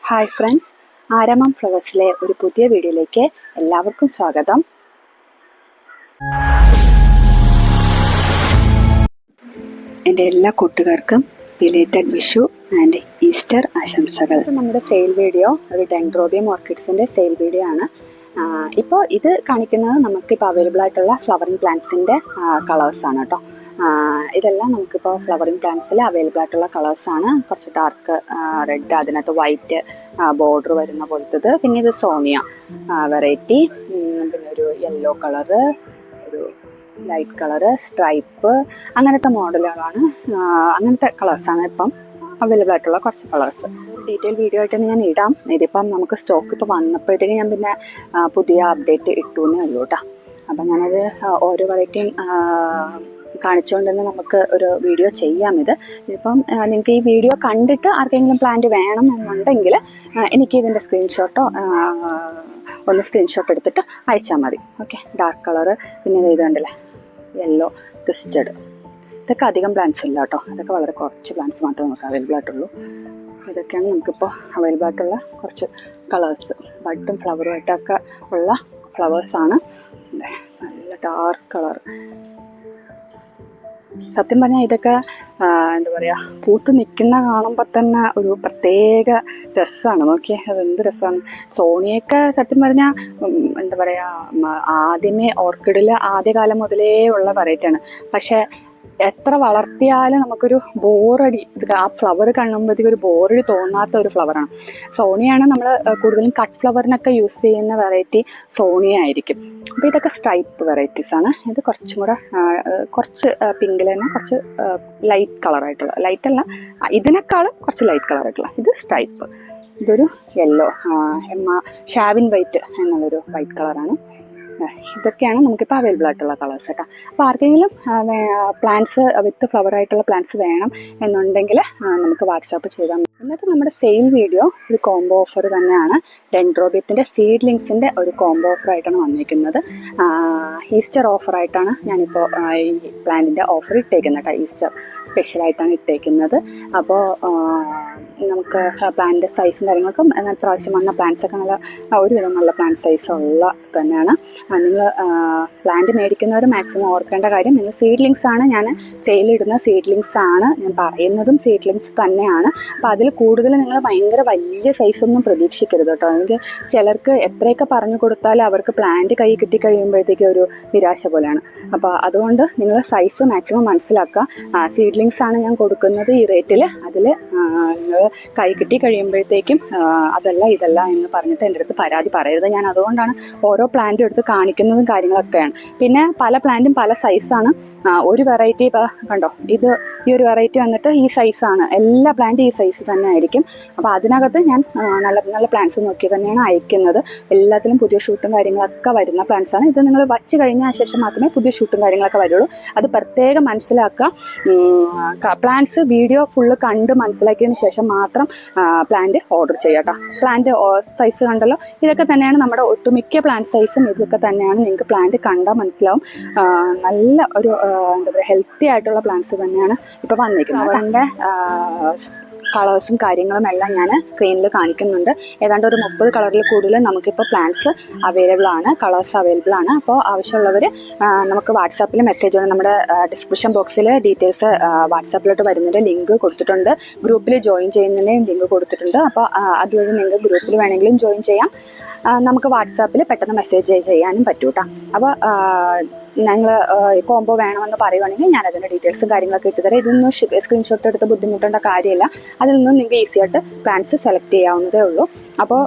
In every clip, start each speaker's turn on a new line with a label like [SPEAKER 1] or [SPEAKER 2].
[SPEAKER 1] Hi friends, ആരമം ഫ്ലവേഴ്സിലെ ഒരു പുതിയ വീഡിയോയിലേക്ക് എല്ലാവർക്കും സ്വാഗതം. എൻ്റെ എല്ലാ കൂട്ടുകാർക്കും ബിലേറ്റഡ് വിഷു ആൻഡ് ഈസ്റ്റർ ആശംസകൾ. നമ്മുടെ സെയിൽ വീഡിയോ ഒരു ഡെൻഡ്രോബിയം ഓർക്കിഡ്സിൻ്റെ സെയിൽ വീഡിയോ ആണ്. ഇപ്പോൾ ഇത് കാണിക്കുന്നത് നമുക്കിപ്പോൾ അവൈലബിൾ ആയിട്ടുള്ള ഫ്ലവറിങ് പ്ലാന്റ്സിൻ്റെ കളേഴ്സാണ് കേട്ടോ. ഇതെല്ലാം നമുക്കിപ്പോൾ ഫ്ലവറിങ് പ്ലാന്റ്സിൽ അവൈലബിൾ ആയിട്ടുള്ള കളേഴ്സാണ്. കുറച്ച് ഡാർക്ക് റെഡ്, അതിനകത്ത് വൈറ്റ് ബോർഡർ വരുന്ന പോലത്തത്. പിന്നെ ഇത് സോണിയ വെറൈറ്റി, പിന്നെ ഒരു യെല്ലോ കളറ്, ഒരു ലൈറ്റ് കളറ്, സ്ട്രൈപ്പ്, അങ്ങനത്തെ മോഡലുകളാണ്, അങ്ങനത്തെ കളേഴ്സാണ് ഇപ്പം അവൈലബിൾ ആയിട്ടുള്ള കുറച്ച് കളേഴ്സ്. ഡീറ്റെയിൽ വീഡിയോ ആയിട്ട് ഞാൻ ഇടാം. ഇതിപ്പം നമുക്ക് സ്റ്റോക്ക് ഇപ്പോൾ വന്നപ്പോഴത്തേക്ക് ഞാൻ പിന്നെ പുതിയ അപ്ഡേറ്റ് ഇട്ടു എന്നേ ഉള്ളൂ കേട്ടോ. അപ്പം ഞാനത് ഓരോ വെറൈറ്റിയും കാണിച്ചുകൊണ്ട് തന്നെ നമുക്ക് ഒരു വീഡിയോ ചെയ്യാം. ഇതിപ്പം നിങ്ങൾക്ക് ഈ വീഡിയോ കണ്ടിട്ട് ആർക്കെങ്കിലും പ്ലാന്റ് വേണം എന്നുണ്ടെങ്കിൽ എനിക്ക് ഇതിൻ്റെ സ്ക്രീൻഷോട്ടോ ഒന്ന് സ്ക്രീൻഷോട്ട് എടുത്തിട്ട് അയച്ചാൽ മതി. ഓക്കെ. ഡാർക്ക് കളറ്, പിന്നെ ഇത് കണ്ടില്ലേ യെല്ലോ ട്വിസ്റ്റഡ്, ഇതൊക്കെ അധികം പ്ലാന്റ്സ് ഇല്ല കേട്ടോ. അതൊക്കെ വളരെ കുറച്ച് പ്ലാന്റ്സ് മാത്രമേ നമുക്ക് അവൈലബിൾ ആയിട്ടുള്ളൂ. ഇതൊക്കെയാണ് നമുക്കിപ്പോൾ അവൈലബിൾ ആയിട്ടുള്ള കുറച്ച് കളേഴ്സ്. ബഡും ഫ്ലവറുമായിട്ടൊക്കെ ഉള്ള ഫ്ലവേഴ്സാണ്. നല്ല ഡാർക്ക് കളർ. സത്യം പറഞ്ഞാൽ ഇതൊക്കെ എന്താ പറയുക, പൂത്ത് നിൽക്കുന്ന കാണുമ്പോൾ തന്നെ ഒരു പ്രത്യേക രസമാണ്. നോക്കിയേ, അതെന്ത് രസമാണ്. സോണിയൊക്കെ സത്യം പറഞ്ഞാൽ എന്താ പറയുക, ആദ്യമേ ഓർക്കിഡിൽ ആദ്യകാലം മുതലേ ഉള്ള വെറൈറ്റിയാണ്. പക്ഷേ എത്ര വളർത്തിയാലും നമുക്കൊരു ബോറടി, ആ ഫ്ലവർ കാണുമ്പോഴത്തേക്ക് ഒരു ബോറടി തോന്നാത്ത ഒരു ഫ്ലവറാണ്. സോണിയാണ് നമ്മൾ കൂടുതലും കട്ട് ഫ്ലവറിനൊക്കെ യൂസ് ചെയ്യുന്ന വെറൈറ്റി സോണിയ ആയിരിക്കും. അപ്പോൾ ഇതൊക്കെ സ്ട്രൈപ്പ് വെറൈറ്റീസ് ആണ്. ഇത് കുറച്ചും കൂടെ കുറച്ച് പിങ്കിൽ തന്നെ കുറച്ച് ലൈറ്റ് കളറായിട്ടുള്ള, ലൈറ്റ് അല്ല, ഇതിനേക്കാളും കുറച്ച് ലൈറ്റ് കളറായിട്ടുള്ള ഇത് സ്ട്രൈപ്പ്. ഇതൊരു യെല്ലോ, ഷാവിൻ വൈറ്റ് എന്നുള്ളൊരു വൈറ്റ് കളറാണ്. ഇതൊക്കെയാണ് നമുക്കിപ്പോൾ അവൈലബിൾ ആയിട്ടുള്ള കളേഴ്സ് കേട്ടോ. അപ്പോൾ ആർക്കെങ്കിലും പ്ലാന്റ്സ് വിത്ത് ഫ്ലവർ ആയിട്ടുള്ള പ്ലാന്റ്സ് വേണം എന്നുണ്ടെങ്കിൽ നമുക്ക് വാട്സാപ്പ് ചെയ്താൽ മതി. ഇന്നത്തെ നമ്മുടെ സെയിൽ വീഡിയോ ഒരു കോംബോ ഓഫർ തന്നെയാണ്. ഡെൻഡ്രോബിയത്തിൻ്റെ സീഡ്ലിങ്സിൻ്റെ ഒരു കോംബോ ഓഫറായിട്ടാണ് വന്നിരിക്കുന്നത്. ഈസ്റ്റർ ഓഫറായിട്ടാണ് ഞാനിപ്പോൾ ഈ പ്ലാന്റിൻ്റെ ഓഫർ ഇട്ടേക്കുന്നത് കേട്ടോ. ഈസ്റ്റർ സ്പെഷ്യലായിട്ടാണ് ഇട്ടേക്കുന്നത്. അപ്പോൾ നമുക്ക് പ്ലാന്റിൻ്റെ സൈസും കാര്യങ്ങൾക്കും പ്രാവശ്യം വന്ന പ്ലാന്റ്സൊക്കെ നല്ല ഒരുവിധം നല്ല പ്ലാന്റ് സൈസ് ഉള്ള തന്നെയാണ്. നിങ്ങൾ പ്ലാന്റ് മേടിക്കുന്നവർ മാക്സിമം ഓർക്കേണ്ട കാര്യം, നിങ്ങൾ സീഡ്ലിങ്സ് ആണ് ഞാൻ സെയിലിടുന്ന, സീഡ്ലിങ്സ് ആണ് ഞാൻ പറയുന്നതും സീഡ്ലിങ്സ് തന്നെയാണ്. അപ്പോൾ അതിൽ കൂടുതൽ നിങ്ങൾ ഭയങ്കര വലിയ സൈസൊന്നും പ്രതീക്ഷിക്കരുത് കേട്ടോ. എനിക്ക് ചിലർക്ക് എത്രയൊക്കെ പറഞ്ഞു കൊടുത്താലും അവർക്ക് പ്ലാന്റ് കൈ കിട്ടിക്കഴിയുമ്പോഴത്തേക്ക് ഒരു നിരാശ പോലെയാണ്. അപ്പോൾ അതുകൊണ്ട് നിങ്ങൾ സൈസ് മാക്സിമം മനസ്സിലാക്കുക. സീഡ്ലിങ്സ് ആണ് ഞാൻ കൊടുക്കുന്നത് ഈ റേറ്റിൽ. അതിൽ നിങ്ങൾ കൈ കിട്ടി കഴിയുമ്പോഴത്തേക്കും അതല്ല ഇതല്ല എന്ന് പറഞ്ഞിട്ട് എൻ്റെ അടുത്ത് പരാതി പറയരുത്. ഞാൻ അതുകൊണ്ടാണ് ഓരോ പ്ലാന്റും എടുത്ത് കാണിക്കുന്നതും കാര്യങ്ങളൊക്കെയാണ്. പിന്നെ പല പ്ലാന്റും പല സൈസാണ്. ഒരു വെറൈറ്റി ഇപ്പോൾ കണ്ടോ, ഇത് ഈ ഒരു വെറൈറ്റി വന്നിട്ട് ഈ സൈസാണ്. എല്ലാ പ്ലാന്റും ഈ സൈസ് തന്നെ ആയിരിക്കും. അപ്പോൾ അതിനകത്ത് ഞാൻ നല്ല നല്ല പ്ലാന്റ്സ് നോക്കി തന്നെയാണ് അയക്കുന്നത്. എല്ലാത്തിലും പുതിയ ഷൂട്ടും കാര്യങ്ങളൊക്കെ വരുന്ന പ്ലാന്റ്സാണ്. ഇത് നിങ്ങൾ വച്ച് കഴിഞ്ഞ ശേഷം മാത്രമേ പുതിയ ഷൂട്ടും കാര്യങ്ങളൊക്കെ വരുള്ളൂ. അത് പ്രത്യേകം മനസ്സിലാക്കുക. പ്ലാന്റ്സ് വീഡിയോ ഫുള്ള് കണ്ട് മനസ്സിലാക്കിയതിന് ശേഷം മാത്രം പ്ലാന്റ് ഓർഡർ ചെയ്യുക കേട്ടോ. പ്ലാന്റ് സൈസ് കണ്ടല്ലോ, ഇതൊക്കെ തന്നെയാണ് നമ്മുടെ ഒട്ടുമിക്ക പ്ലാന്റ് സൈസും ഇതൊക്കെ തന്നെയാണ്. നിങ്ങൾക്ക് പ്ലാന്റ് കണ്ടാൽ മനസ്സിലാവും. നല്ല ഒരു എന്താ പറയുക, ഹെൽത്തി ആയിട്ടുള്ള പ്ലാന്റ്സ് തന്നെയാണ് ഇപ്പോൾ വന്നിരിക്കുന്നത്. അതിൻ്റെ കളേഴ്സും കാര്യങ്ങളും എല്ലാം ഞാൻ സ്ക്രീനിൽ കാണിക്കുന്നുണ്ട്. ഏതാണ്ട് ഒരു 30 കളറിൽ കൂടുതൽ നമുക്കിപ്പോൾ പ്ലാന്റ്സ് അവൈലബിൾ ആണ്, കളേഴ്സ് അവൈലബിൾ ആണ്. അപ്പോൾ ആവശ്യമുള്ളവർ നമുക്ക് വാട്സാപ്പിൽ മെസ്സേജ് ചെയ്യണം. നമ്മുടെ ഡിസ്ക്രിപ്ഷൻ ബോക്സിൽ ഡീറ്റെയിൽസ് വാട്സാപ്പിലോട്ട് വരുന്നതിൻ്റെ ലിങ്ക് കൊടുത്തിട്ടുണ്ട്. ഗ്രൂപ്പിൽ ജോയിൻ ചെയ്യുന്നതിൻ്റെ ലിങ്ക് കൊടുത്തിട്ടുണ്ട്. അപ്പോൾ അതുവഴി നിങ്ങൾക്ക് ഗ്രൂപ്പിൽ വേണമെങ്കിലും ജോയിൻ ചെയ്യാം. നമുക്ക് വാട്സാപ്പിൽ പെട്ടെന്ന് മെസ്സേജ് ചെയ്യാനും പറ്റും കേട്ടോ. അപ്പോൾ ഞങ്ങൾ കോംബോ വേണമെന്ന് പറയുവാണെങ്കിൽ ഞാൻ അതിൻ്റെ ഡീറ്റെയിൽസും കാര്യങ്ങളൊക്കെ ഇട്ടുതരാം. ഇതൊന്നും സ്ക്രീൻഷോട്ട് എടുത്ത് ബുദ്ധിമുട്ടേണ്ട കാര്യമില്ല. അതിൽ നിന്നും നിങ്ങൾക്ക് ഈസി ആയിട്ട് പ്ലാന്റ്സ് സെലക്ട് ചെയ്യാവുന്നതേ ഉള്ളൂ. അപ്പോൾ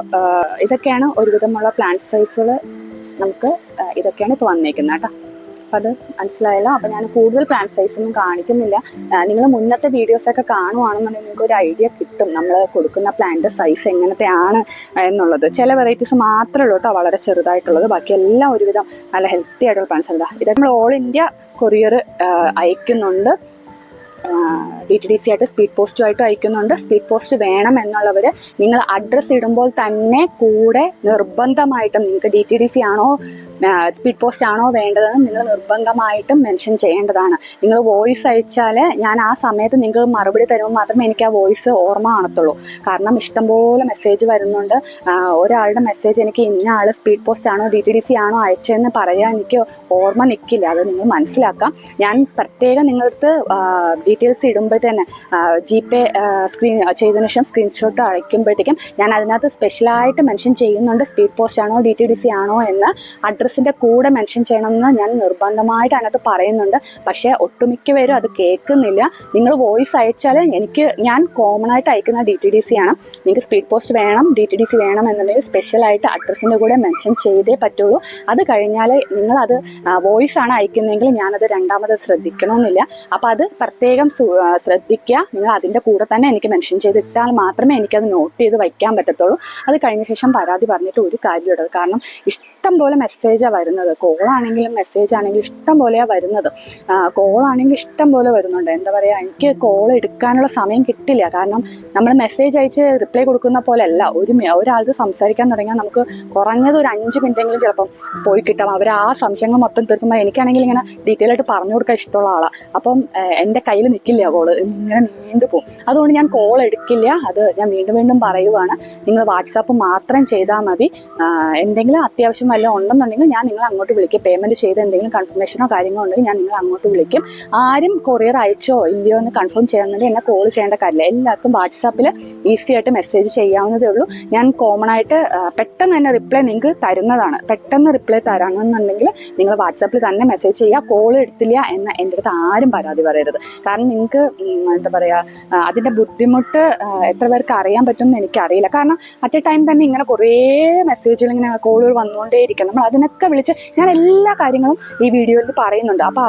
[SPEAKER 1] ഇതൊക്കെയാണ് ഒരുവിധമുള്ള പ്ലാന്റ് സൈസുകൾ. നമുക്ക് ഇതൊക്കെയാണ് ഇപ്പോൾ വന്നേക്കുന്നത് കേട്ടോ. അപ്പോൾ അത് മനസ്സിലായല്ലോ. അപ്പോൾ ഞാൻ കൂടുതൽ പ്ലാന്റ് സൈസൊന്നും കാണിക്കുന്നില്ല. നിങ്ങൾ മുന്നത്തെ വീഡിയോസൊക്കെ കാണുവാണെന്നുണ്ടെങ്കിൽ നിങ്ങൾക്ക് ഒരു ഐഡിയ കിട്ടും നമ്മൾ കൊടുക്കുന്ന പ്ലാന്റ് സൈസ് എങ്ങനത്തെയാണ് എന്നുള്ളത്. ചില വെറൈറ്റീസ് മാത്രമേ ഉള്ളൂ കേട്ടോ വളരെ ചെറുതായിട്ടുള്ളത്. ബാക്കി എല്ലാം ഒരുവിധം നല്ല ഹെൽത്തി ആയിട്ടുള്ള പ്ലാന്റ്സ് ഉണ്ട്. ഇതൊക്കെ നമ്മൾ ഓൾ ഇന്ത്യ കൊറിയർ അയക്കുന്നുണ്ട്. DTDC ആയിട്ട് സ്പീഡ് പോസ്റ്റുമായിട്ടും അയക്കുന്നുണ്ട്. സ്പീഡ് പോസ്റ്റ് വേണം എന്നുള്ളവർ നിങ്ങൾ അഡ്രസ്സ് ഇടുമ്പോൾ തന്നെ കൂടെ നിർബന്ധമായിട്ടും നിങ്ങൾക്ക് DTDC ആണോ സ്പീഡ് പോസ്റ്റ് ആണോ വേണ്ടതെന്ന് നിങ്ങൾ നിർബന്ധമായിട്ടും മെൻഷൻ ചെയ്യേണ്ടതാണ്. നിങ്ങൾ വോയിസ് അയച്ചാൽ ഞാൻ ആ സമയത്ത് നിങ്ങൾ മറുപടി തരുമ്പോൾ മാത്രമേ എനിക്ക് ആ വോയിസ് ഓർമ്മ കാണത്തുള്ളൂ. കാരണം ഇഷ്ടംപോലെ മെസ്സേജ് വരുന്നുണ്ട്. ഒരാളുടെ മെസ്സേജ് എനിക്ക് ഇന്ന ആൾ സ്പീഡ് പോസ്റ്റ് ആണോ DTDC ആണോ അയച്ചതെന്ന് പറയാൻ എനിക്ക് ഓർമ്മ നിൽക്കില്ല. അത് നിങ്ങൾ മനസ്സിലാക്കാം. ഞാൻ പ്രത്യേകം നിങ്ങളടുത്ത് ഡീറ്റെയിൽസ് ഇടുമ്പോൾ തന്നെ GPay സ്ക്രീൻ ചെയ്തതിനു ശേഷം സ്ക്രീൻഷോട്ട് അയക്കുമ്പോഴത്തേക്കും ഞാൻ അതിനകത്ത് സ്പെഷ്യലായിട്ട് മെൻഷൻ ചെയ്യുന്നുണ്ട് സ്പീഡ് പോസ്റ്റ് ആണോ DTDC ആണോ എന്ന് അഡ്രസ്സിൻ്റെ കൂടെ മെൻഷൻ ചെയ്യണമെന്ന് ഞാൻ നിർബന്ധമായിട്ട് അതിനകത്ത് പറയുന്നുണ്ട്. പക്ഷേ ഒട്ടുമിക്ക പേരും അത് കേൾക്കുന്നില്ല. നിങ്ങൾ വോയിസ് അയച്ചാൽ ഞാൻ കോമൺ ആയിട്ട് അയക്കുന്ന DTDC ആണ്. നിങ്ങൾക്ക് സ്പീഡ് പോസ്റ്റ് വേണം DTDC വേണം എന്നുണ്ടെങ്കിൽ സ്പെഷ്യലായിട്ട് അഡ്രസ്സിൻ്റെ കൂടെ മെൻഷൻ ചെയ്തേ പറ്റുള്ളൂ. അത് കഴിഞ്ഞാൽ നിങ്ങളത് വോയിസ് ആണ് അയക്കുന്നതെങ്കിൽ ഞാനത് രണ്ടാമത് ശ്രദ്ധിക്കണമെന്നില്ല. അപ്പോൾ അത് പ്രത്യേകം ശ്രദ്ധിക്കുക. നിങ്ങൾ അതിൻ്റെ കൂടെ തന്നെ എനിക്ക് മെൻഷൻ ചെയ്തിട്ടാൽ മാത്രമേ എനിക്കത് നോട്ട് ചെയ്ത് വയ്ക്കാൻ പറ്റത്തുള്ളൂ. അത് കഴിഞ്ഞ ശേഷം പരാതി പറഞ്ഞിട്ട് ഒരു കാര്യമുള്ളത്. കാരണം ഇഷ്ടം പോലെ മെസ്സേജാണ് വരുന്നത്. കോളാണെങ്കിലും മെസ്സേജ് ആണെങ്കിലും ഇഷ്ടം പോലെയാണ് വരുന്നത്. കോളാണെങ്കിൽ ഇഷ്ടം പോലെ വരുന്നുണ്ട്. എന്താ പറയുക, എനിക്ക് കോൾ എടുക്കാനുള്ള സമയം കിട്ടില്ല. കാരണം നമ്മൾ മെസ്സേജ് അയച്ച് റിപ്ലൈ കൊടുക്കുന്ന പോലെ അല്ല. ഒരാൾക്ക് സംസാരിക്കാൻ തുടങ്ങിയാൽ നമുക്ക് കുറഞ്ഞത് ഒരു 5 മിനിറ്റെങ്കിലും ചിലപ്പം പോയി കിട്ടാം. അവർ ആ സംശയങ്ങൾ മൊത്തം തീർക്കുമ്പോൾ എനിക്കാണെങ്കിൽ ഇങ്ങനെ ഡീറ്റെയിൽ ആയിട്ട് പറഞ്ഞു കൊടുക്കാൻ ഇഷ്ടമുള്ള ആളാണ്. അപ്പം എൻ്റെ കയ്യിൽ നിൽക്കില്ല കോള്, ഇങ്ങനെ നീണ്ടു പോകും. അതുകൊണ്ട് ഞാൻ കോൾ എടുക്കില്ല. അത് ഞാൻ വീണ്ടും വീണ്ടും പറയുവാണ്. നിങ്ങൾ വാട്സാപ്പ് മാത്രം ചെയ്താൽ മതി. എന്തെങ്കിലും അത്യാവശ്യം വല്ലതും ഉണ്ടെന്നുണ്ടെങ്കിൽ ഞാൻ നിങ്ങളെ അങ്ങോട്ട് വിളിക്കും. പേയ്മെൻറ്റ് ചെയ്ത് എന്തെങ്കിലും കൺഫർമേഷനോ കാര്യങ്ങളോ ഉണ്ടെങ്കിൽ ഞാൻ നിങ്ങളെ അങ്ങോട്ട് വിളിക്കും. ആരും കൊറിയർ അയച്ചോ ഇല്ലയോ എന്ന് കൺഫേം ചെയ്യണമെങ്കിൽ എന്നെ കോൾ ചെയ്യേണ്ട കാര്യമില്ല. എല്ലാവർക്കും വാട്സാപ്പിൽ ഈസി ആയിട്ട് മെസ്സേജ് ചെയ്യാവുന്നതേ ഉള്ളൂ. ഞാൻ കോമൺ ആയിട്ട് പെട്ടെന്ന് തന്നെ റിപ്ലൈ നിങ്ങൾക്ക് തരുന്നതാണ്. പെട്ടെന്ന് റിപ്ലൈ തരാമെന്നുണ്ടെങ്കിൽ നിങ്ങൾ വാട്സാപ്പിൽ തന്നെ മെസ്സേജ് ചെയ്യുക. കോൾ എടുത്തില്ല എന്ന് എൻ്റെ അടുത്ത് ആരും പരാതി പറയരുത്. കാരണം നിങ്ങൾക്ക് എന്താ പറയുക, അതിൻ്റെ ബുദ്ധിമുട്ട് എത്ര പേർക്ക് അറിയാൻ പറ്റും എന്ന് എനിക്കറിയില്ല. കാരണം അറ്റ് എ ടൈം തന്നെ ഇങ്ങനെ കുറേ മെസ്സേജുകൾ ഇങ്ങനെ കോളുകൾ വന്നുകൊണ്ടേയിരിക്കും. നമ്മൾ അതിനൊക്കെ വിളിച്ച് ഞാൻ എല്ലാ കാര്യങ്ങളും ഈ വീഡിയോയിൽ പറയുന്നുണ്ട്. അപ്പോൾ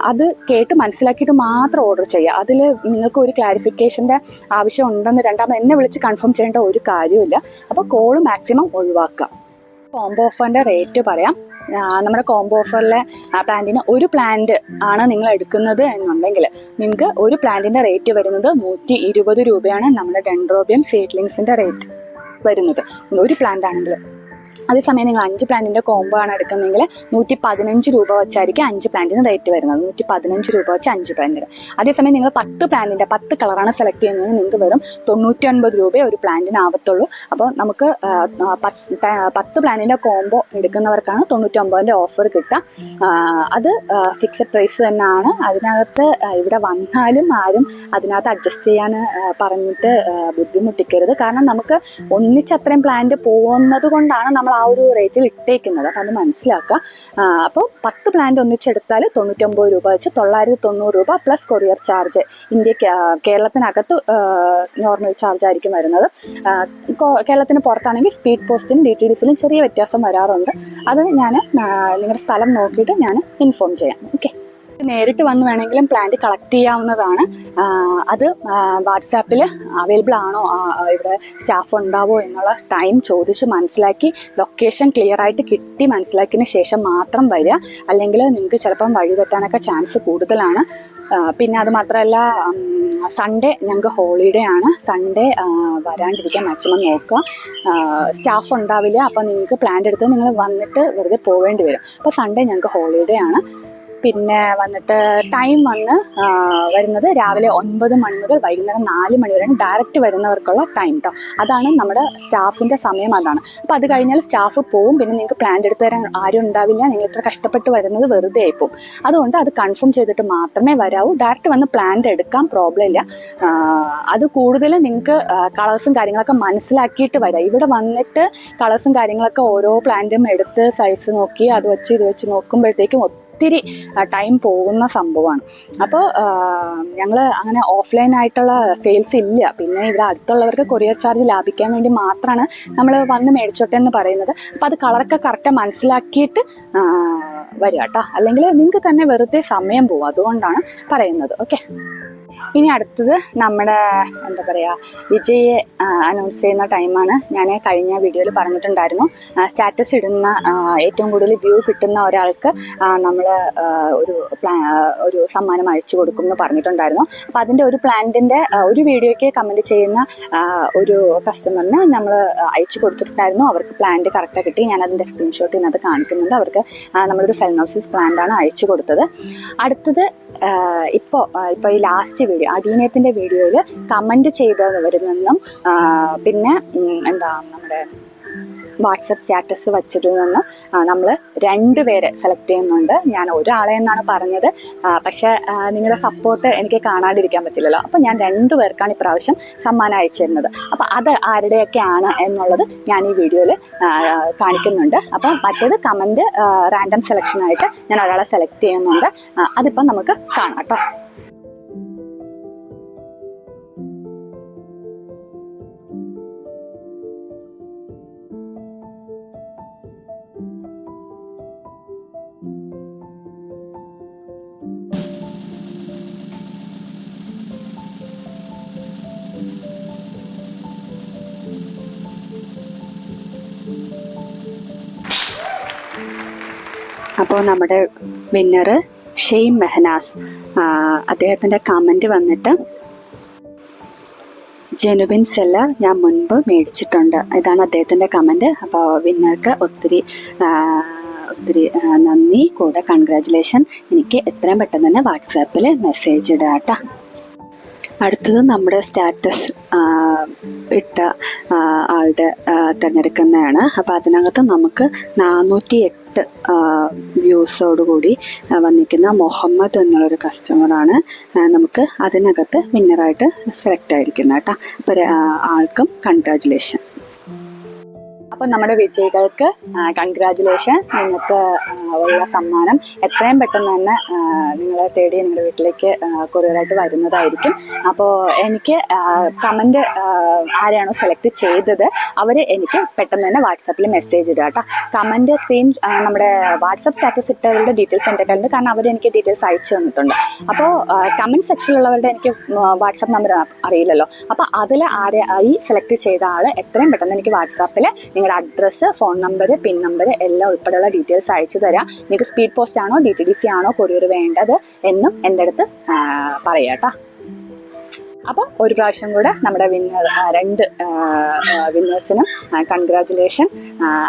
[SPEAKER 1] അത് കേട്ട് മനസ്സിലാക്കിയിട്ട് മാത്രം ഓർഡർ ചെയ്യുക. അതിൽ നിങ്ങൾക്ക് ഒരു ക്ലാരിഫിക്കേഷൻ്റെ ആവശ്യം ഉണ്ടെന്ന് രണ്ടാമത് എന്നെ വിളിച്ച് കൺഫേം ചെയ്യേണ്ട ഒരു കാര്യമില്ല. അപ്പോൾ കോള് മാക്സിമം ഒഴിവാക്കുക. കോംബോ ഓഫറിൻ്റെ റേറ്റ് പറയാം. നമ്മുടെ കോംബോ ഓഫറിലെ പ്ലാന്റിന് ഒരു പ്ലാന്റ് ആണ് നിങ്ങൾ എടുക്കുന്നത് എന്നുണ്ടെങ്കിൽ നിങ്ങൾക്ക് ഒരു പ്ലാന്റിൻ്റെ റേറ്റ് വരുന്നത് 120 രൂപയാണ് നമ്മുടെ ഡെൻഡ്രോബിയം സീഡ്ലിങ്സിൻ്റെ റേറ്റ് വരുന്നത് ഒരു പ്ലാന്റ് ആണെങ്കിൽ. അതേസമയം നിങ്ങൾ 5 പ്ലാന്റിൻ്റെ കോംബോ ആണ് എടുക്കുന്നതെങ്കിൽ 115 രൂപ വെച്ചായിരിക്കും 5 പ്ലാന്റിന് റേറ്റ് വരുന്നത്. 115 രൂപ വെച്ച് 5 പ്ലാന്റിന്. അതേസമയം നിങ്ങൾ 10 പ്ലാന്റിൻ്റെ 10 കളറാണ് സെലക്ട് ചെയ്യുന്നത് നിങ്ങൾക്ക് വെറും 99 രൂപ ഒരു പ്ലാന്റിന് ആവത്തുള്ളൂ. അപ്പോൾ നമുക്ക് 10 പ്ലാന്റിൻ്റെ കോംബോ എടുക്കുന്നവർക്കാണ് 99 ഓഫർ കിട്ടുക. അത് ഫിക്സഡ് പ്രൈസ് തന്നെയാണ്. അതിനകത്ത് ഇവിടെ വന്നാലും ആരും അതിനകത്ത് അഡ്ജസ്റ്റ് ചെയ്യാൻ പറഞ്ഞിട്ട് ബുദ്ധിമുട്ടിക്കരുത്. കാരണം നമുക്ക് ഒന്നിച്ചത്രയും പ്ലാന്റ് പോകുന്നത് കൊണ്ടാണ് നമ്മൾ ആ ഒരു റേറ്റിൽ ഇട്ടേക്കുന്നത്. അപ്പം അത് മനസ്സിലാക്കുക. അപ്പോൾ 10 പ്ലാന്റ് ഒന്നിച്ചെടുത്താൽ 99 രൂപ വെച്ച് 990 രൂപ പ്ലസ് കൊറിയർ ചാർജ്. കേരളത്തിനകത്ത് നോർമൽ ചാർജ് ആയിരിക്കും വരുന്നത്. കേരളത്തിന് പുറത്താണെങ്കിൽ സ്പീഡ് പോസ്റ്റിനും DTDCയിലും ചെറിയ വ്യത്യാസം വരാറുണ്ട്. അത് ഞാൻ നിങ്ങളുടെ സ്ഥലം നോക്കിയിട്ട് ഞാൻ ഇൻഫോം ചെയ്യാം. ഓക്കെ, നേരിട്ട് വന്ന് വേണമെങ്കിലും പ്ലാന്റ് കളക്ട് ചെയ്യാവുന്നതാണ്. അത് വാട്സാപ്പിൽ അവൈലബിൾ ആണോ, ഇവിടെ സ്റ്റാഫ് ഉണ്ടാവോ എന്നുള്ള ടൈം ചോദിച്ച് മനസ്സിലാക്കി ലൊക്കേഷൻ ക്ലിയർ ആയിട്ട് കിട്ടി മനസ്സിലാക്കിയതിന് ശേഷം മാത്രം വരിക. അല്ലെങ്കിൽ നിങ്ങൾക്ക് ചിലപ്പം വഴി തെറ്റാനൊക്കെ ചാൻസ് കൂടുതലാണ്. പിന്നെ അത് മാത്രമല്ല സൺഡേ ഞങ്ങൾക്ക് ഹോളിഡേ ആണ്. സൺഡേ വരാണ്ടിരിക്കാൻ മാക്സിമം നോക്കുക. സ്റ്റാഫ് ഉണ്ടാവില്ല. അപ്പോൾ നിങ്ങൾക്ക് പ്ലാന്റ് എടുത്ത് നിങ്ങൾ വന്നിട്ട് വെറുതെ പോവേണ്ടി വരും. അപ്പോൾ സൺഡേ ഞങ്ങൾക്ക് ഹോളിഡേ ആണ്. പിന്നെ വന്നിട്ട് ടൈം വരുന്നത് രാവിലെ 9 മണി മുതൽ വൈകുന്നേരം 4 മണി വരെയാണ് ഡയറക്റ്റ് വരുന്നവർക്കുള്ള ടൈം കേട്ടോ. അതാണ് നമ്മുടെ സ്റ്റാഫിൻ്റെ സമയം, അതാണ്. അപ്പോൾ അത് കഴിഞ്ഞാൽ സ്റ്റാഫ് പോവും. പിന്നെ നിങ്ങൾക്ക് പ്ലാന്റ് എടുത്ത് തരാൻ ആരും ഉണ്ടാവില്ല. നിങ്ങൾ ഇത്ര കഷ്ടപ്പെട്ട് വരുന്നത് വെറുതെ ആയിപ്പോവും. അതുകൊണ്ട് അത് കൺഫേം ചെയ്തിട്ട് മാത്രമേ വരാവൂ. ഡയറക്റ്റ് വന്ന് പ്ലാന്റ് എടുക്കാൻ പ്രോബ്ലം ഇല്ല. അത് കൂടുതലും നിങ്ങൾക്ക് കളേഴ്സും കാര്യങ്ങളൊക്കെ മനസ്സിലാക്കിയിട്ട് വരാം. ഇവിടെ വന്നിട്ട് കളേഴ്സും കാര്യങ്ങളൊക്കെ ഓരോ പ്ലാന്റും എടുത്ത് സൈസ് നോക്കി അത് വെച്ച് ഇത് വെച്ച് നോക്കുമ്പോഴത്തേക്കും ഒത്തിരി ടൈം പോകുന്ന സംഭവമാണ്. അപ്പോൾ ഞങ്ങൾ അങ്ങനെ ഓഫ്ലൈൻ ആയിട്ടുള്ള സെയിൽസ് ഇല്ല. പിന്നെ ഇവിടെ അടുത്തുള്ളവർക്ക് കൊറിയർ ചാർജ് ലാഭിക്കാൻ വേണ്ടി മാത്രമാണ് നമ്മൾ വന്ന് മേടിച്ചോട്ടെ എന്ന് പറയുന്നത്. അപ്പോൾ അത് കളറൊക്കെ കറക്റ്റ് മനസ്സിലാക്കിയിട്ട് വരിക കേട്ടോ. അല്ലെങ്കിൽ നിങ്ങൾക്ക് തന്നെ വെറുതെ സമയം പോകും. അതുകൊണ്ടാണ് പറയുന്നത്. ഓക്കെ. ഇനി അടുത്തത് നമ്മുടെ എന്താ പറയുക വിജയെ അനൗൺസ് ചെയ്യുന്ന ടൈമാണ്. ഞാൻ കഴിഞ്ഞ വീഡിയോയിൽ പറഞ്ഞിട്ടുണ്ടായിരുന്നു, സ്റ്റാറ്റസ് ഇടുന്ന ഏറ്റവും കൂടുതൽ വ്യൂ കിട്ടുന്ന ഒരാൾക്ക് നമ്മൾ ഒരു സമ്മാനം അയച്ചു കൊടുക്കും എന്ന് പറഞ്ഞിട്ടുണ്ടായിരുന്നു. അപ്പോൾ അതിൻ്റെ ഒരു പ്ലാന്റിൻ്റെ ഒരു വീഡിയോയ്ക്ക് കമൻറ്റ് ചെയ്യുന്ന ഒരു കസ്റ്റമറിന് നമ്മൾ അയച്ചു കൊടുത്തിട്ടുണ്ടായിരുന്നു. അവർക്ക് പ്ലാന്റ് കറക്റ്റായി കിട്ടി. ഞാൻ അതിൻ്റെ സ്ക്രീൻഷോട്ട് ഇതിനകത്ത് കാണിക്കുന്നുണ്ട്. അവർക്ക് നമ്മളൊരു ഫെലനോപ്സിസ് പ്ലാന്റാണ് അയച്ചു കൊടുത്തത്. അടുത്തത് ഇപ്പോൾ ഈ ലാസ്റ്റ് വീഡിയോ അടീനിയത്തിൻ്റെ വീഡിയോയിൽ കമൻറ്റ് ചെയ്തവരിൽ നിന്നും പിന്നെ നമ്മുടെ വാട്സപ്പ് സ്റ്റാറ്റസ് വച്ചതിൽ നിന്നും നമ്മൾ 2 പേരെ സെലക്ട് ചെയ്യുന്നുണ്ട്. ഞാൻ ഒരാളെ എന്നാണ് പറഞ്ഞത്, പക്ഷേ നിങ്ങളുടെ സപ്പോർട്ട് എനിക്ക് കാണാതിരിക്കാൻ പറ്റില്ലല്ലോ. അപ്പോൾ ഞാൻ 2 പേർക്കാണ് ഇപ്രാവശ്യം സമ്മാനം അയച്ചു തരുന്നത്. അപ്പോൾ അത് ആരുടെയൊക്കെയാണ് എന്നുള്ളത് ഞാൻ ഈ വീഡിയോയിൽ കാണിക്കുന്നുണ്ട്. അപ്പം മറ്റേത് കമൻറ്റ് റാൻഡം സെലക്ഷനായിട്ട് ഞാൻ ഒരാളെ സെലക്ട് ചെയ്യുന്നുണ്ട്. അതിപ്പം നമുക്ക് കാണാം കേട്ടോ. അപ്പോൾ നമ്മുടെ വിന്നറ് ഷെയ്ൻ മെഹനാസ്, അദ്ദേഹത്തിൻ്റെ കമൻറ്റ് വന്നിട്ട് ജെനുവിൻ സെല്ലർ ഞാൻ മുൻപ് മേടിച്ചിട്ടുണ്ട്. ഇതാണ് അദ്ദേഹത്തിൻ്റെ കമൻറ്റ്. അപ്പോൾ വിന്നർക്ക് ഒത്തിരി നന്ദി, കൂടെ കൺഗ്രാജുലേഷൻ. എനിക്ക് എത്രയും പെട്ടെന്ന് തന്നെ വാട്സാപ്പിൽ മെസ്സേജ് ഇടുക കേട്ടോ. അടുത്തത് നമ്മുടെ സ്റ്റാറ്റസ് ഇട്ട ആളുടെ തിരഞ്ഞെടുക്കുന്നതാണ്. അപ്പോൾ അതിനകത്ത് നമുക്ക് 408 വ്യൂസോടുകൂടി വന്നിരിക്കുന്ന മുഹമ്മദ് എന്നുള്ളൊരു കസ്റ്റമറാണ് നമുക്ക് അതിനകത്ത് വിന്നറായിട്ട് സെലക്ട് ആയിരിക്കുന്നത് കേട്ടോ. അപ്പോൾ ആൾക്കും കൺഗ്രാജുലേഷൻ. അപ്പോൾ നമ്മുടെ വിജയികൾക്ക് കൺഗ്രാജുലേഷൻ. നിങ്ങൾക്ക് ഉള്ള സമ്മാനം എത്രയും പെട്ടെന്ന് തന്നെ നിങ്ങളെ തേടി നിങ്ങളുടെ വീട്ടിലേക്ക് കൊറിയറായിട്ട് വരുന്നതായിരിക്കും. അപ്പോൾ എനിക്ക് കമൻറ്റ് ആരെയാണോ സെലക്ട് ചെയ്തത് അവർ എനിക്ക് പെട്ടെന്ന് തന്നെ വാട്സാപ്പിൽ മെസ്സേജ് ഇടുക കേട്ടോ. കമൻറ്റ് നമ്മുടെ വാട്സപ്പ് സ്റ്റാറ്റസ് ഇട്ടവരുടെ ഡീറ്റെയിൽസ് എൻ്റെ കയ്യിലുണ്ട്, കാരണം അവർ എനിക്ക് ഡീറ്റെയിൽസ് അയച്ചു തന്നിട്ടുണ്ട്. അപ്പോൾ കമൻറ്റ് സെക്ഷനിലുള്ളവരുടെ എനിക്ക് വാട്സാപ്പ് നമ്പർ അറിയില്ലല്ലോ. അപ്പോൾ അതിൽ ആരെയായി സെലക്ട് ചെയ്ത ആൾ എത്രയും പെട്ടെന്ന് എനിക്ക് വാട്സാപ്പിൽ നിങ്ങളുടെ address, phone number, pin number എല്ലാം ഉൾപ്പെടെയുള്ള ഡീറ്റെയിൽസ് അയച്ചു തരാം. നിങ്ങൾക്ക് സ്പീഡ് പോസ്റ്റ് ആണോ DTDC ആണോ കൊറിയർ വേണ്ടത് എന്നും എൻ്റെ അടുത്ത് പറയാം കേട്ടോ. അപ്പോൾ ഒരു പ്രാവശ്യം കൂടെ നമ്മുടെ 2 വിന്നേഴ്സിനും കൺഗ്രാജുലേഷൻ.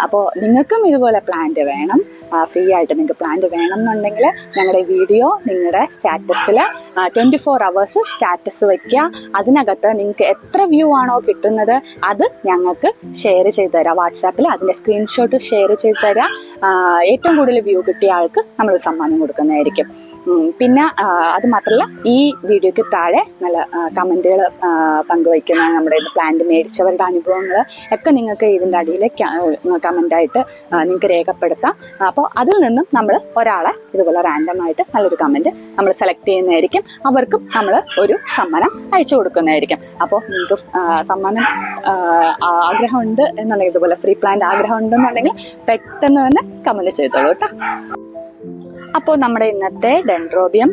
[SPEAKER 1] അപ്പോൾ നിങ്ങൾക്കും ഇതുപോലെ പ്ലാന്റ് വേണം, ഫ്രീ ആയിട്ട് നിങ്ങൾക്ക് പ്ലാന്റ് വേണം എന്നുണ്ടെങ്കിൽ ഞങ്ങളുടെ വീഡിയോ നിങ്ങളുടെ സ്റ്റാറ്റസിൽ 24 hours സ്റ്റാറ്റസ് വയ്ക്കുക. അതിനകത്ത് നിങ്ങൾക്ക് എത്ര വ്യൂ ആണോ കിട്ടുന്നത് അത് ഞങ്ങൾക്ക് ഷെയർ ചെയ്ത് തരാം. വാട്സാപ്പിൽ അതിൻ്റെ സ്ക്രീൻഷോട്ട് ഷെയർ ചെയ്ത് തരാം. ഏറ്റവും കൂടുതൽ വ്യൂ കിട്ടിയ ആൾക്ക് നമ്മൾ സമ്മാനം കൊടുക്കുന്നതായിരിക്കും. പിന്നെ അത് മാത്രമല്ല, ഈ വീഡിയോയ്ക്ക് താഴെ നല്ല കമൻറ്റുകൾ പങ്കുവയ്ക്കുന്ന നമ്മുടെ പ്ലാന്റ് മേടിച്ചവരുടെ അനുഭവങ്ങൾ ഒക്കെ നിങ്ങൾക്ക് ഇതിൻ്റെ അടിയിൽ കമൻ്റായിട്ട് നിങ്ങൾക്ക് രേഖപ്പെടുത്താം. അപ്പോൾ അതിൽ നിന്നും നമ്മൾ ഒരാളെ ഇതുപോലെ റാൻഡമായിട്ട് നല്ലൊരു കമൻറ്റ് നമ്മൾ സെലക്ട് ചെയ്യുന്നതായിരിക്കും. അവർക്കും നമ്മൾ ഒരു സമ്മാനം അയച്ചു കൊടുക്കുന്നതായിരിക്കും. അപ്പോൾ നിങ്ങൾക്ക് സമ്മാനം ആഗ്രഹമുണ്ട് എന്നുണ്ടെങ്കിൽ, ഇതുപോലെ ഫ്രീ പ്ലാന്റ് ആഗ്രഹം ഉണ്ടെന്നുണ്ടെങ്കിൽ പെട്ടെന്ന് തന്നെ കമൻറ്റ് ചെയ്തോളൂ കേട്ടോ. അപ്പോൾ നമ്മുടെ ഇന്നത്തെ ഡെൻഡ്രോബിയം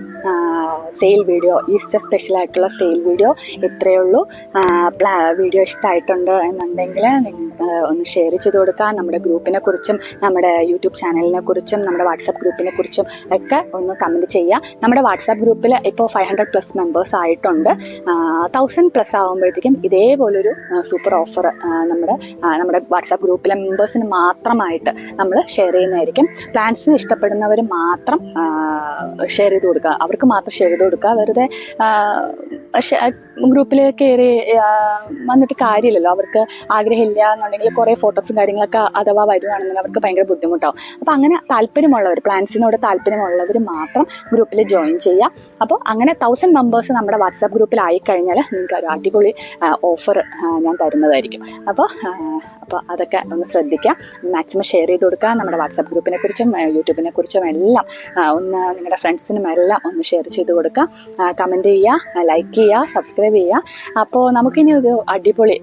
[SPEAKER 1] സെയിൽ വീഡിയോ, ഈസ്റ്റർ സ്പെഷ്യലായിട്ടുള്ള സെയിൽ വീഡിയോ ഇത്രയേ ഉള്ളൂ. വീഡിയോ ഇഷ്ടമായിട്ടുണ്ട് എന്നുണ്ടെങ്കിൽ നിങ്ങൾ ഒന്ന് ഷെയർ ചെയ്ത് കൊടുക്കുക. നമ്മുടെ ഗ്രൂപ്പിനെ കുറിച്ചും നമ്മുടെ യൂട്യൂബ് ചാനലിനെ കുറിച്ചും നമ്മുടെ വാട്സാപ്പ് ഗ്രൂപ്പിനെ കുറിച്ചും ഒക്കെ ഒന്ന് കമൻറ്റ് ചെയ്യുക. നമ്മുടെ വാട്സാപ്പ് ഗ്രൂപ്പിൽ ഇപ്പോൾ 500+ മെമ്പേഴ്സ് ആയിട്ടുണ്ട്. 1000+ ആകുമ്പോഴത്തേക്കും ഇതേപോലൊരു സൂപ്പർ ഓഫർ നമ്മുടെ വാട്സാപ്പ് ഗ്രൂപ്പിലെ മെമ്പേഴ്സിന് മാത്രമായിട്ട് നമ്മൾ ഷെയർ ചെയ്യുന്നതായിരിക്കും. പ്ലാൻസിന് ഇഷ്ടപ്പെടുന്നവർ മാത്രം ഷെയർ ചെയ്ത് കൊടുക്കുക, അവർക്ക് മാത്രം ഷെയർ ചെയ്ത് കൊടുക്കുക. വെറുതെ ഗ്രൂപ്പിൽ കയറി വന്നിട്ട് കാര്യമില്ലല്ലോ. അവർക്ക് ആഗ്രഹമില്ല എന്നുണ്ടെങ്കിൽ കുറേ ഫോട്ടോസും കാര്യങ്ങളൊക്കെ അഥവാ വരുവാണെന്നുണ്ടെങ്കിൽ അവർക്ക് ഭയങ്കര ബുദ്ധിമുട്ടാവും. അപ്പോൾ അങ്ങനെ താല്പര്യമുള്ളവർ, പ്ലാൻസിനോട് താല്പര്യമുള്ളവർ മാത്രം ഗ്രൂപ്പിൽ ജോയിൻ ചെയ്യുക. അപ്പോൾ അങ്ങനെ 1000 മെമ്പേഴ്സ് നമ്മുടെ വാട്സാപ്പ് ഗ്രൂപ്പിൽ ആയിക്കഴിഞ്ഞാൽ നിങ്ങൾക്ക് ഒരു അടിപൊളി ഓഫർ ഞാൻ തരുന്നതായിരിക്കും. അപ്പോൾ അതൊക്കെ ഒന്ന് ശ്രദ്ധിക്കുക. മാക്സിമം ഷെയർ ചെയ്ത് കൊടുക്കുക. നമ്മുടെ വാട്സാപ്പ് ഗ്രൂപ്പിനെ കുറിച്ചും യൂട്യൂബിനെ കുറിച്ചും എല്ലാം ഒന്ന് നിങ്ങളുടെ ഫ്രണ്ട്സിനും എല്ലാം ഒന്ന് ഷെയർ ചെയ്ത് കൊടുക്കുക. കമൻറ്റ് ചെയ്യുക, ലൈക്ക് ചെയ്യുക, സബ്സ്ക്രൈബ് ചെയ്യുക. അപ്പോൾ നമുക്കിനി ഒരു അടിപൊളി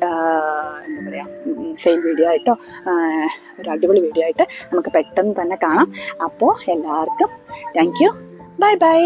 [SPEAKER 1] എന്താ പറയുക സെയിൽ വീഡിയോ ആയിട്ടോ ഒരു അടിപൊളി വീഡിയോ ആയിട്ട് നമുക്ക് പെട്ടെന്ന് തന്നെ കാണാം. അപ്പോൾ എല്ലാവർക്കും താങ്ക് യു. Bye bye.